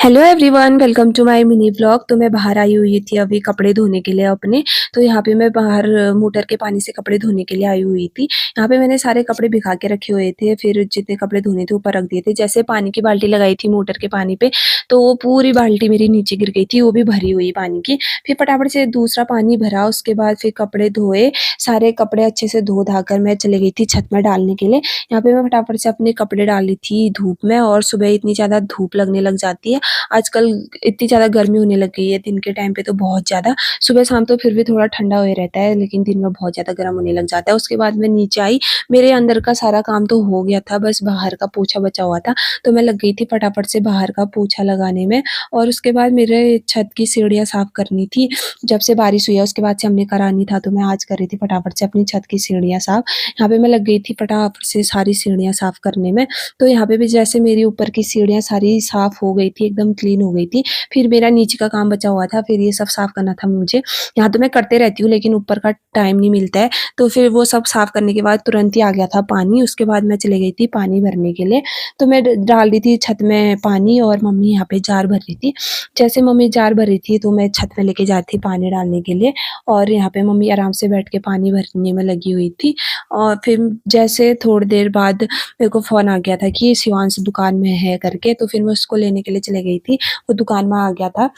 Hello everyone, welcome to my mini vlog. तो मैं बाहर आई हुई थी अभी कपड़े धोने के लिए अपने। तो यहाँ पे मैं बाहर मोटर के पानी से कपड़े धोने के लिए आई हुई थी। यहाँ पे मैंने सारे कपड़े भिगा के रखे हुए थे, फिर जितने कपड़े धोने थे ऊपर रख दिए थे। जैसे पानी की बाल्टी लगाई थी मोटर के पानी पे, तो वो पूरी बाल्टी मेरी नीचे गिर गई थी, वो भी भरी हुई पानी की। फिर फटाफट से दूसरा पानी भरा, उसके बाद फिर कपड़े धोए। सारे कपड़े अच्छे से धो धा कर मैं चली गई थी छत में डालने के लिए। यहाँ पे मैं फटाफट से अपने कपड़े डाल रही थी धूप में, और सुबह इतनी ज़्यादा धूप लगने लग जाती है। आजकल इतनी ज़्यादा गर्मी होने लग गई है दिन के टाइम पे, तो बहुत ज़्यादा। सुबह-शाम तो फिर भी थोड़ा ठंडा हुए रहता है, लेकिन दिन में बहुत ज़्यादा गर्म होने लग जाता है। उसके बाद मैं नीचे आई, मेरे अंदर का सारा काम तो हो गया था, बस बाहर का पोछा बचा हुआ था। तो मैं लग गई थी फटाफट से बाहर का पोछा लगाने में, और उसके बाद मेरे छत की सीढ़ियाँ साफ़ करनी थी। जब से बारिश हुई है उसके बाद से हमने करा नहीं था, तो मैं आज कर रही थी फटाफट से अपनी छत की सीढ़ियाँ साफ़। यहाँ पे मैं लग गई थी फटाफट से सारी सीढ़ियाँ साफ़ करने में। तो यहाँ पे भी जैसे मेरी ऊपर की सीढ़ियाँ सारी साफ़ हो गई थी, एकदम क्लीन हो गई थी। फिर मेरा नीचे का काम बचा हुआ था, फिर ये सब साफ़ करना था मुझे। यहाँ तो मैं करते रहती हूँ, लेकिन ऊपर का टाइम नहीं मिलता है। तो फिर वो सब साफ़ करने के बाद तुरंत ही आ गया था पानी, उसके बाद मैं चली गई थी पानी भरने के लिए। तो मैं ड डाल रही थी छत में पानी, और मम्मी यहाँ पे जार भर रही थी। जैसे मम्मी जार भर रही थी, तो मैं छत में लेके जाती थी पानी डालने के लिए, और यहाँ पे मम्मी आराम से बैठ के पानी भरने में लगी हुई थी। और फिर जैसे थोड़ी देर बाद मेरे को फ़ोन आ गया था कि शिवांश दुकान में है करके, तो फिर मैं उसको लेने के लिए चली गई थी। वो दुकान में आ गया था।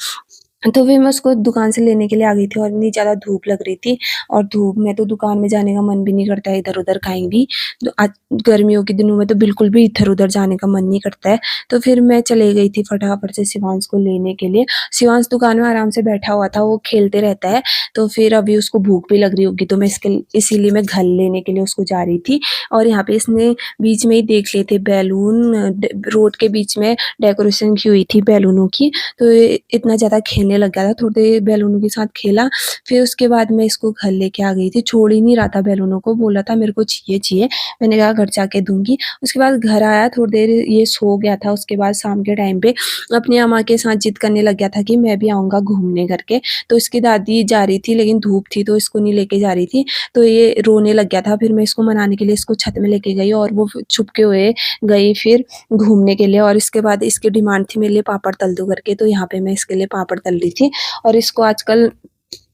तो फिर मैं उसको दुकान से लेने के लिए आ गई थी, और इतनी ज़्यादा धूप लग रही थी, और धूप में तो दुकान में जाने का मन भी नहीं करता है इधर-उधर कहीं भी। तो आज गर्मियों के दिनों में तो बिल्कुल भी इधर-उधर जाने का मन नहीं करता है। तो फिर मैं चली गई थी फटाफट से शिवांश को लेने के लिए। शिवांश दुकान में आराम से बैठा हुआ था, वो खेलते रहता है। तो फिर अभी उसको भूख भी लग रही होगी, तो मैं इसीलिए मैं घर लेने के लिए उसको जा रही थी। और यहाँ पे इसने बीच में ही देख लिए थे बैलून, रोड के बीच में डेकोरेशन की हुई थी बैलूनों की। तो ये इतना ज़्यादा खेलने लग गया था, थोड़ी देर बैलूनों के साथ खेला, फिर उसके बाद मैं इसको घर लेके आ गई थी। छोड़ ही नहीं रहा था बैलूनों को, बोला था मेरे को चाहिए चाहिए। मैंने कहा घर जाके दूँगी। उसके बाद घर आया, थोड़ी देर ये सो गया था, उसके बाद शाम के टाइम पे अपनी अम्मा के साथ ज़िद करने लग गया था कि मैं भी आऊँगा घूमने करके। तो इसकी दादी जा रही थी, लेकिन धूप थी तो इसको नहीं लेके जा रही थी, तो ये रोने लग गया था। फिर मैं इसको मनाने के लिए इसको छत में लेके गई, और वो छुपके हुए गई फिर घूमने के लिए। और इसके बाद इसकी डिमांड थी मेरे लिए पापड़ तल दो करके, तो यहाँ पे मैं इसके लिए पापड़ तल रही थी। और इसको आजकल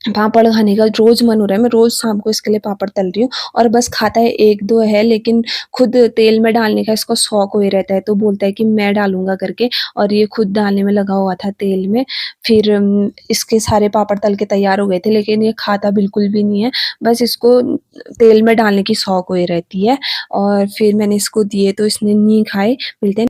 पापड़ खाने का रोज़ मन हो रहा है, मैं रोज़ शाम को इसके लिए पापड़ तल रही हूँ। और बस खाता है 1-2 है, लेकिन खुद तेल में डालने का इसको शौक हुए रहता है, तो बोलता है कि मैं डालूँगा करके, और ये खुद डालने में लगा हुआ था तेल में। फिर इसके सारे पापड़ तल के तैयार हो गए थे, लेकिन ये खाता बिल्कुल भी नहीं है, बस इसको तेल में डालने की शौक हुई रहती है। और फिर मैंने इसको दिए तो इसने नहीं खाए। मिलते हैं